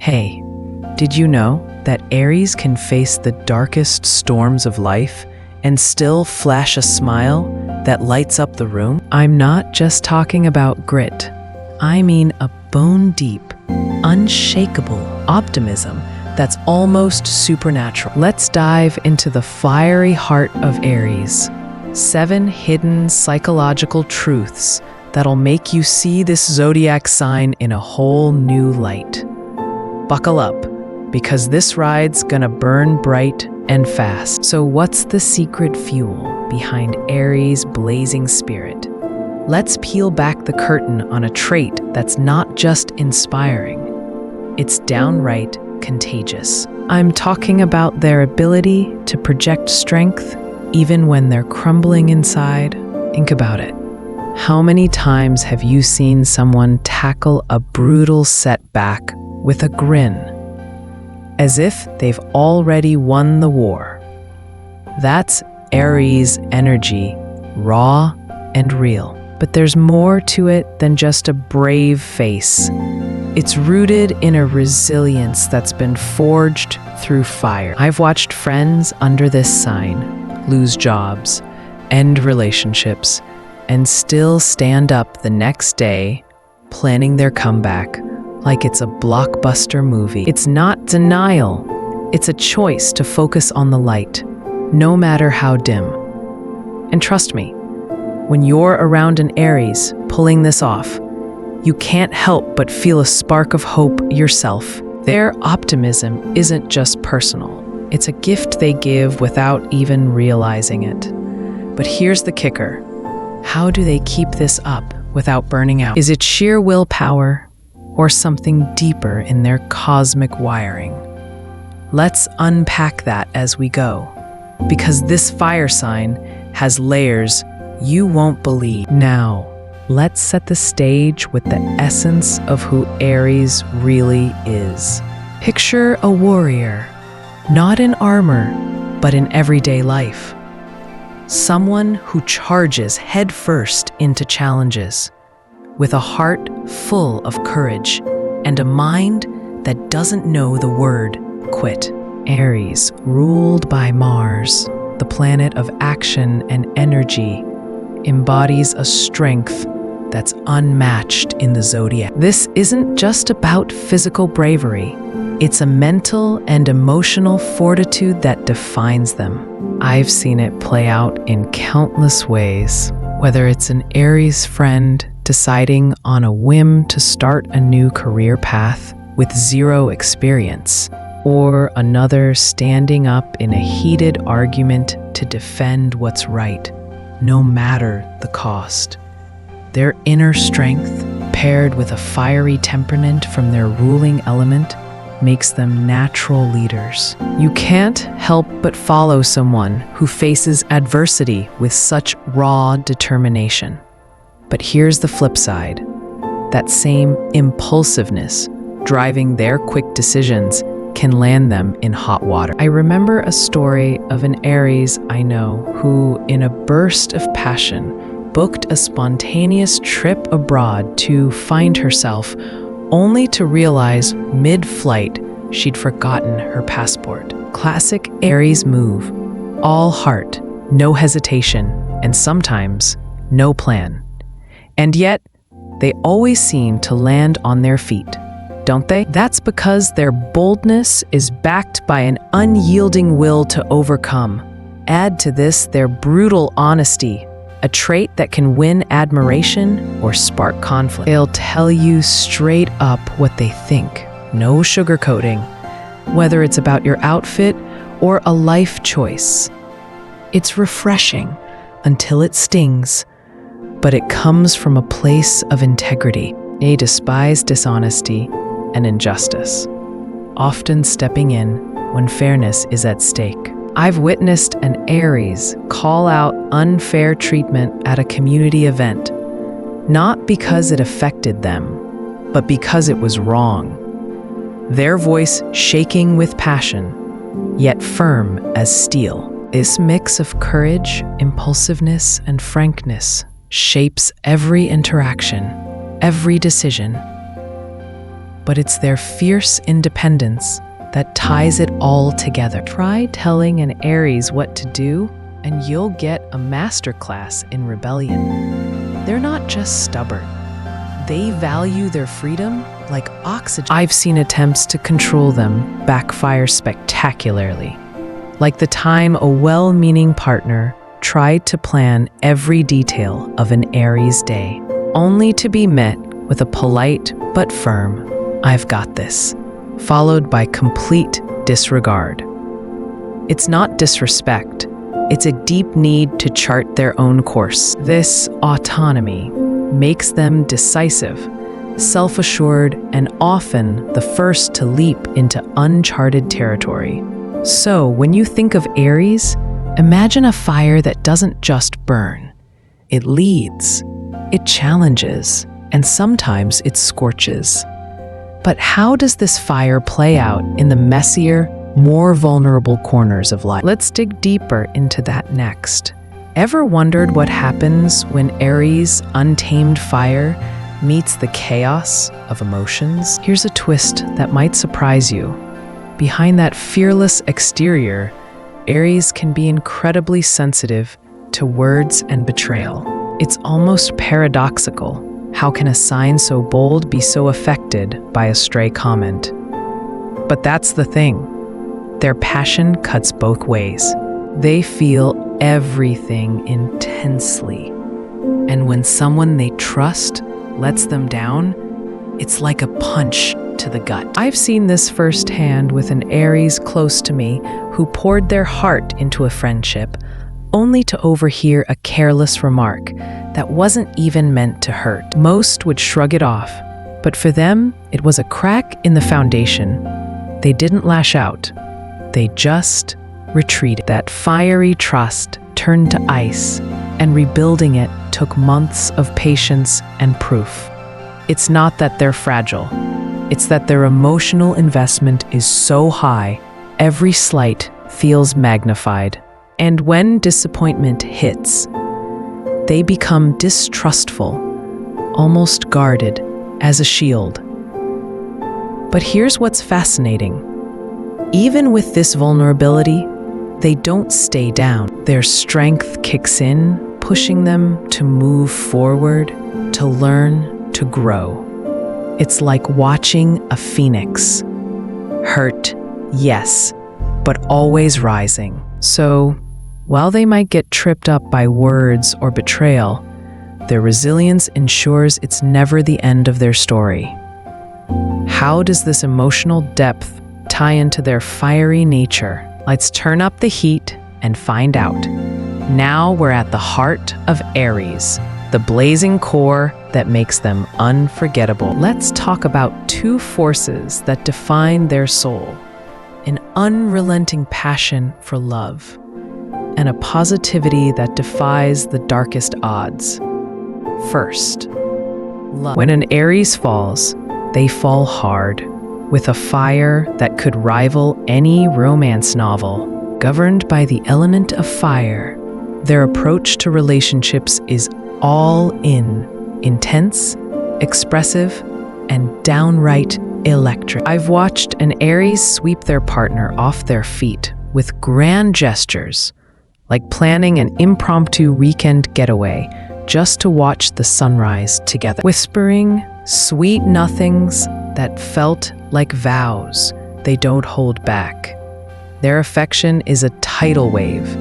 Hey, did you know that Aries can face the darkest storms of life and still flash a smile that lights up the room? I'm not just talking about grit. I mean a bone-deep, unshakable optimism that's almost supernatural. Let's dive into the fiery heart of Aries. 7 hidden psychological truths that'll make you see this zodiac sign in a whole new light. Buckle up, because this ride's gonna burn bright and fast. So what's the secret fuel behind Aries' blazing spirit? Let's peel back the curtain on a trait that's not just inspiring. It's downright contagious. I'm talking about their ability to project strength even when they're crumbling inside. Think about it. How many times have you seen someone tackle a brutal setback with a grin, as if they've already won the war? That's Aries energy, raw and real. But there's more to it than just a brave face. It's rooted in a resilience that's been forged through fire. I've watched friends under this sign lose jobs, end relationships, and still stand up the next day planning their comeback like it's a blockbuster movie. It's not denial. It's a choice to focus on the light, no matter how dim. And trust me, when you're around an Aries pulling this off, you can't help but feel a spark of hope yourself. Their optimism isn't just personal. It's a gift they give without even realizing it. But here's the kicker. How do they keep this up without burning out? Is it sheer willpower or something deeper in their cosmic wiring? Let's unpack that as we go, because this fire sign has layers you won't believe. Now, let's set the stage with the essence of who Aries really is. Picture a warrior, not in armor, but in everyday life. Someone who charges headfirst into challenges, with a heart full of courage and a mind that doesn't know the word quit. Aries, ruled by Mars, the planet of action and energy, embodies a strength that's unmatched in the zodiac. This isn't just about physical bravery. It's a mental and emotional fortitude that defines them. I've seen it play out in countless ways, whether it's an Aries friend deciding on a whim to start a new career path with zero experience, or another standing up in a heated argument to defend what's right, no matter the cost. Their inner strength, paired with a fiery temperament from their ruling element, makes them natural leaders. You can't help but follow someone who faces adversity with such raw determination. But here's the flip side. That same impulsiveness driving their quick decisions can land them in hot water. I remember a story of an Aries I know who, in a burst of passion, booked a spontaneous trip abroad to find herself, only to realize mid-flight she'd forgotten her passport. Classic Aries move. All heart, no hesitation, and sometimes no plan. And yet, they always seem to land on their feet, don't they? That's because their boldness is backed by an unyielding will to overcome. Add to this their brutal honesty, a trait that can win admiration or spark conflict. They'll tell you straight up what they think, no sugarcoating, whether it's about your outfit or a life choice. It's refreshing until it stings, but it comes from a place of integrity. They despise dishonesty and injustice, often stepping in when fairness is at stake. I've witnessed an Aries call out unfair treatment at a community event, not because it affected them, but because it was wrong. Their voice shaking with passion, yet firm as steel. This mix of courage, impulsiveness, and frankness shapes every interaction, every decision. but it's their fierce independence that ties it all together. Try telling an Aries what to do, and you'll get a masterclass in rebellion. They're not just stubborn. They value their freedom like oxygen. I've seen attempts to control them backfire spectacularly. Like the time a well-meaning partner tried to plan every detail of an Aries day, only to be met with a polite but firm, "I've got this," followed by complete disregard. It's not disrespect, it's a deep need to chart their own course. This autonomy makes them decisive, self-assured, and often the first to leap into uncharted territory. So, when you think of Aries, imagine a fire that doesn't just burn. It leads, it challenges, and sometimes it scorches. But how does this fire play out in the messier, more vulnerable corners of life? Let's dig deeper into that next. Ever wondered what happens when Aries' untamed fire meets the chaos of emotions? Here's a twist that might surprise you. Behind that fearless exterior, Aries can be incredibly sensitive to words and betrayal. It's almost paradoxical. How can a sign so bold be so affected by a stray comment? But that's the thing. Their passion cuts both ways. They feel everything intensely. And when someone they trust lets them down, it's like a punch to the gut. I've seen this firsthand with an Aries close to me who poured their heart into a friendship, only to overhear a careless remark that wasn't even meant to hurt. Most would shrug it off, but for them, it was a crack in the foundation. They didn't lash out. They just retreated. That fiery trust turned to ice, and rebuilding it took months of patience and proof. It's not that they're fragile. It's that their emotional investment is so high, every slight feels magnified. And when disappointment hits, they become distrustful, almost guarded as a shield. But here's what's fascinating. Even with this vulnerability, they don't stay down. Their strength kicks in, pushing them to move forward, to learn, to grow. It's like watching a phoenix. Hurt, yes, but always rising. So, while they might get tripped up by words or betrayal, their resilience ensures it's never the end of their story. How does this emotional depth tie into their fiery nature? Let's turn up the heat and find out. Now we're at the heart of Aries, the blazing core that makes them unforgettable. Let's talk about two forces that define their soul: an unrelenting passion for love, and a positivity that defies the darkest odds. First, love. When an Aries falls, they fall hard, with a fire that could rival any romance novel. Governed by the element of fire, their approach to relationships is all in, intense, expressive, and downright electric. I've watched an Aries sweep their partner off their feet with grand gestures, like planning an impromptu weekend getaway just to watch the sunrise together. Whispering sweet nothings that felt like vows they don't hold back. Their affection is a tidal wave,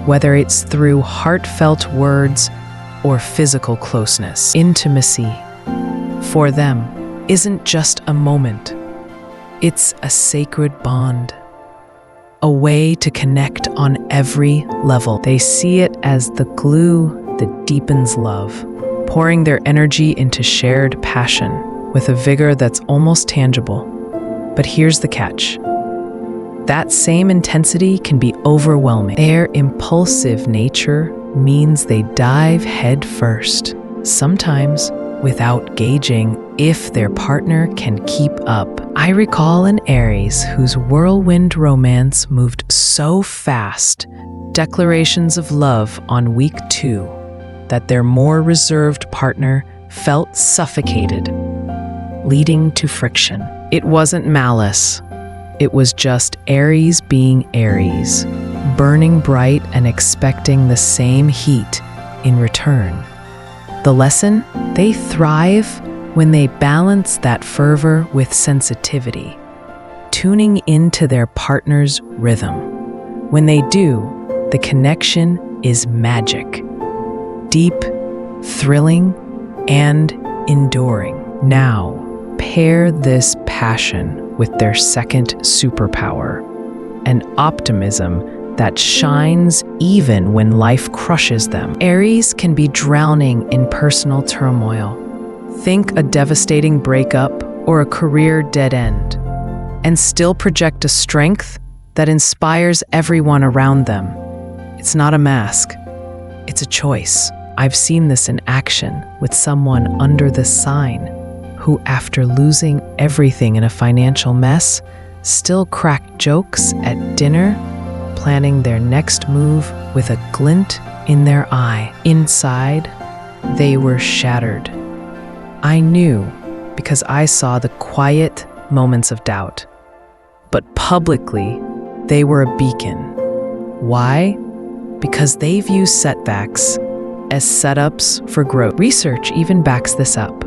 whether it's through heartfelt words or physical closeness. Intimacy, for them, isn't just a moment. It's a sacred bond, a way to connect on every level. They see it as the glue that deepens love, pouring their energy into shared passion with a vigor that's almost tangible. But here's the catch. That same intensity can be overwhelming. Their impulsive nature means they dive head first, sometimes without gauging if their partner can keep up. I recall an Aries whose whirlwind romance moved so fast, declarations of love on week 2, that their more reserved partner felt suffocated, leading to friction. It wasn't malice. It was just Aries being Aries, burning bright and expecting the same heat in return. The lesson? They thrive when they balance that fervor with sensitivity, tuning into their partner's rhythm. When they do, the connection is magic, deep, thrilling, and enduring. Now, pair this passion with their second superpower, an optimism that shines even when life crushes them. Aries can be drowning in personal turmoil. Think a devastating breakup or a career dead end, and still project a strength that inspires everyone around them. It's not a mask, it's a choice. I've seen this in action with someone under this sign who, after losing everything in a financial mess, still cracked jokes at dinner, planning their next move with a glint in their eye. Inside, they were shattered. I knew because I saw the quiet moments of doubt. But publicly, they were a beacon. Why? Because they view setbacks as setups for growth. Research even backs this up.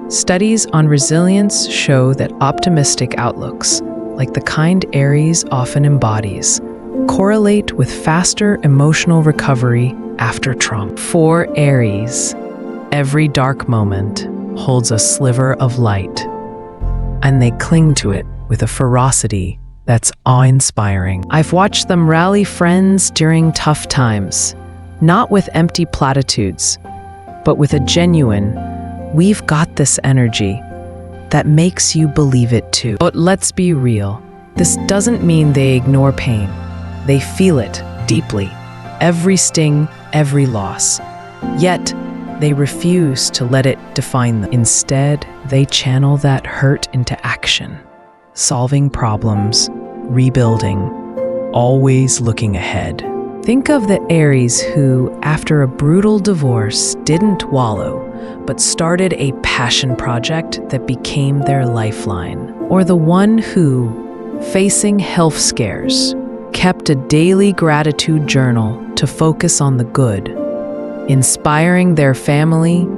Studies on resilience show that optimistic outlooks, like the kind Aries often embodies, correlate with faster emotional recovery after trauma. For Aries, every dark moment holds a sliver of light, and they cling to it with a ferocity that's awe-inspiring. I've watched them rally friends during tough times, not with empty platitudes, but with a genuine, "we've got this" energy that makes you believe it too. But let's be real. This doesn't mean they ignore pain. They feel it deeply, every sting, every loss. Yet, they refuse to let it define them. Instead, they channel that hurt into action, solving problems, rebuilding, always looking ahead. Think of the Aries who, after a brutal divorce, didn't wallow, but started a passion project that became their lifeline. Or the one who, facing health scares, kept a daily gratitude journal to focus on the good, inspiring their family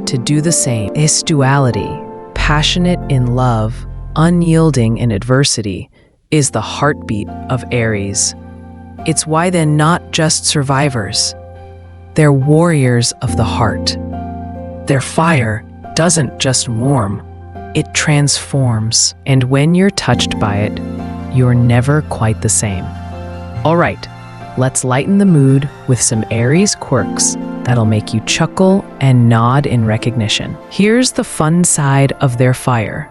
to do the same. This duality, passionate in love, unyielding in adversity, is the heartbeat of Aries. It's why they're not just survivors. They're warriors of the heart. Their fire doesn't just warm, it transforms. And when you're touched by it, you're never quite the same. All right, let's lighten the mood with some Aries quirks that'll make you chuckle and nod in recognition. Here's the fun side of their fire.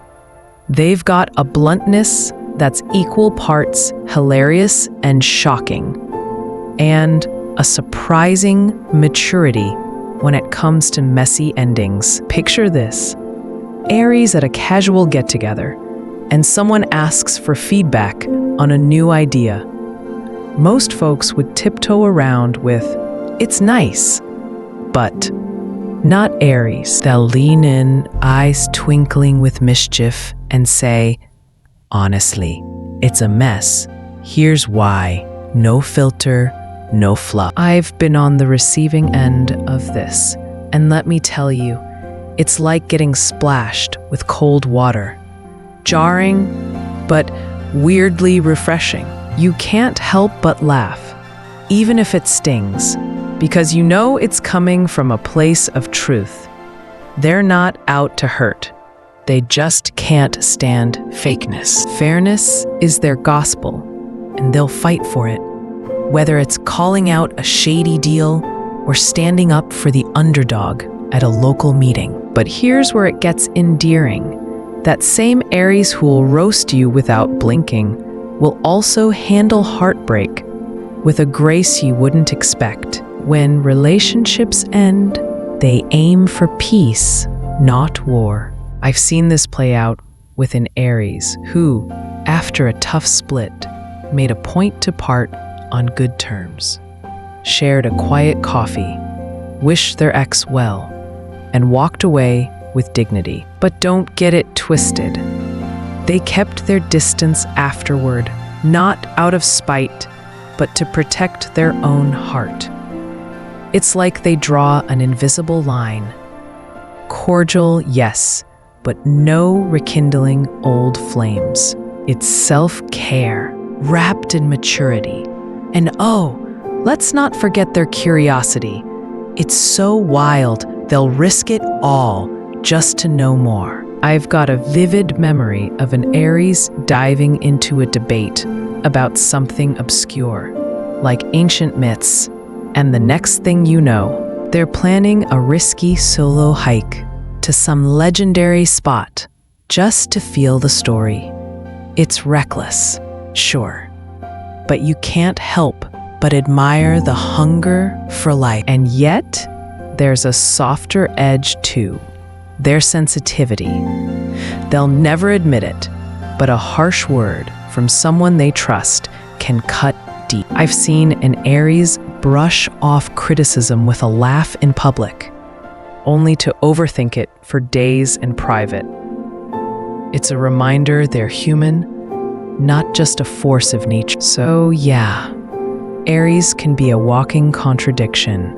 They've got a bluntness that's equal parts hilarious and shocking, and a surprising maturity when it comes to messy endings. Picture this: Aries at a casual get-together, and someone asks for feedback on a new idea. Most folks would tiptoe around with, "It's nice," but not Aries. They'll lean in, eyes twinkling with mischief, and say, "Honestly, it's a mess. Here's why." No filter, no fluff. I've been on the receiving end of this, and let me tell you, it's like getting splashed with cold water. Jarring, but weirdly refreshing. You can't help but laugh, even if it stings, because you know it's coming from a place of truth. They're not out to hurt. They just can't stand fakeness. Fairness is their gospel, and they'll fight for it, whether it's calling out a shady deal or standing up for the underdog at a local meeting. But here's where it gets endearing. That same Aries who will roast you without blinking will also handle heartbreak with a grace you wouldn't expect. When relationships end, they aim for peace, not war. I've seen this play out with an Aries who, after a tough split, made a point to part on good terms, shared a quiet coffee, wished their ex well, and walked away with dignity. But don't get it twisted. They kept their distance afterward, not out of spite, but to protect their own heart. It's like they draw an invisible line. Cordial, yes, but no rekindling old flames. It's self-care, wrapped in maturity. And oh, let's not forget their curiosity. It's so wild, they'll risk it all just to know more. I've got a vivid memory of an Aries diving into a debate about something obscure, like ancient myths, and the next thing you know, they're planning a risky solo hike to some legendary spot just to feel the story. It's reckless, sure, but you can't help but admire the hunger for life. And yet, there's a softer edge too, their sensitivity. They'll never admit it, but a harsh word from someone they trust can cut deep. I've seen an Aries brush off criticism with a laugh in public, only to overthink it for days in private. It's a reminder they're human, not just a force of nature. So yeah, Aries can be a walking contradiction.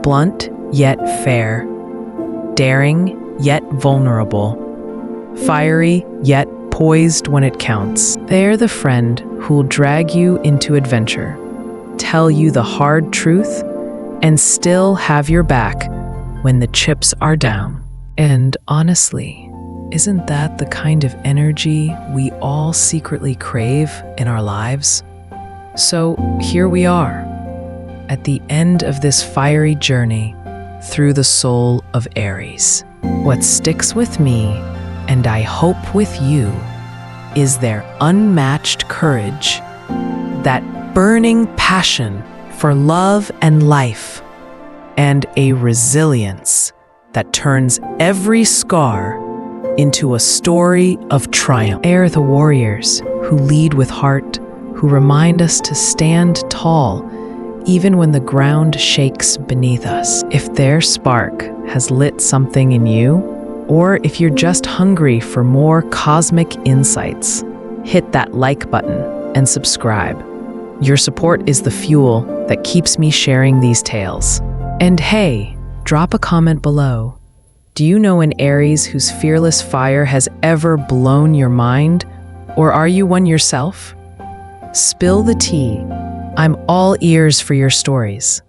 Blunt, yet fair. Daring, yet vulnerable. Fiery, yet poised when it counts. They're the friend who'll drag you into adventure, tell you the hard truth, and still have your back when the chips are down. And honestly, isn't that the kind of energy we all secretly crave in our lives? So here we are, at the end of this fiery journey through the soul of Aries. What sticks with me, and I hope with you, is their unmatched courage, that burning passion for love and life, and a resilience that turns every scar into a story of triumph. They're the warriors who lead with heart, who remind us to stand tall even when the ground shakes beneath us. If their spark has lit something in you, or if you're just hungry for more cosmic insights, hit that like button and subscribe. Your support is the fuel that keeps me sharing these tales. And hey, drop a comment below. Do you know an Aries whose fearless fire has ever blown your mind? Or are you one yourself? Spill the tea. I'm all ears for your stories.